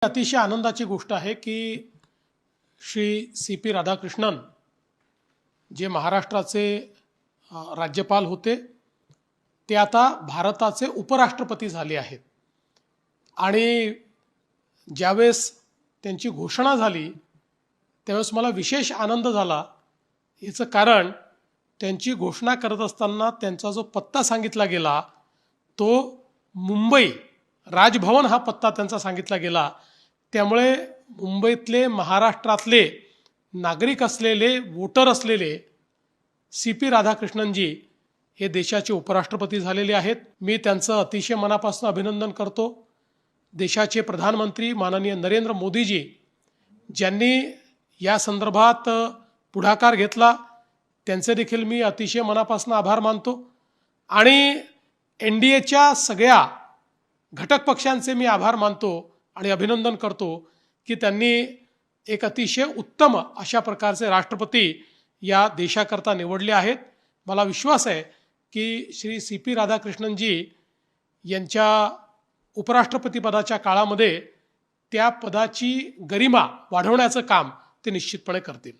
अतिशय आनंदाची गोष्ट आहे की श्री सी.पी. राधाकृष्णन जे महाराष्ट्राचे राज्यपाल होते ते आता भारताचे उपराष्ट्रपती झाले आहेत। आणि ज्यावेळेस त्यांची घोषणा झाली त्यावेळेस मला विशेष आनंद झाला। याचं कारण त्यांची घोषणा करत असताना त्यांचा जो पत्ता सांगितला गेला तो मुंबई राजभवन हा पत्ता त्यांचा सांगितला गेला। त्यामुळे मुंबईतले महाराष्ट्रातले नागरिक असलेले वोटर असलेले सी.पी. राधाकृष्णनजी हे देशाचे उपराष्ट्रपती झालेले आहेत। मी त्यांचं अतिशय मनापासून अभिनंदन करतो। देशाचे प्रधानमंत्री माननीय नरेंद्र मोदीजी ज्यांनी या संदर्भात पुढाकार घेतला त्यांचे देखील मी अतिशय मनापासून आभार मानतो। आणि एनडीएच्या सगळ्या घटक पक्षांचे मी आभार मानतो आणि अभिनंदन करतो की त्यांनी एक अतिशय उत्तम अशा प्रकारचे राष्ट्रपती या देशाकरता निवडले आहेत। मला विश्वास आहे की श्री सी.पी. राधाकृष्णनजी यांच्या उपराष्ट्रपती पदाच्या काळामध्ये त्या पदाची गरिमा वाढवण्याचं काम ते निश्चितपणे करतील।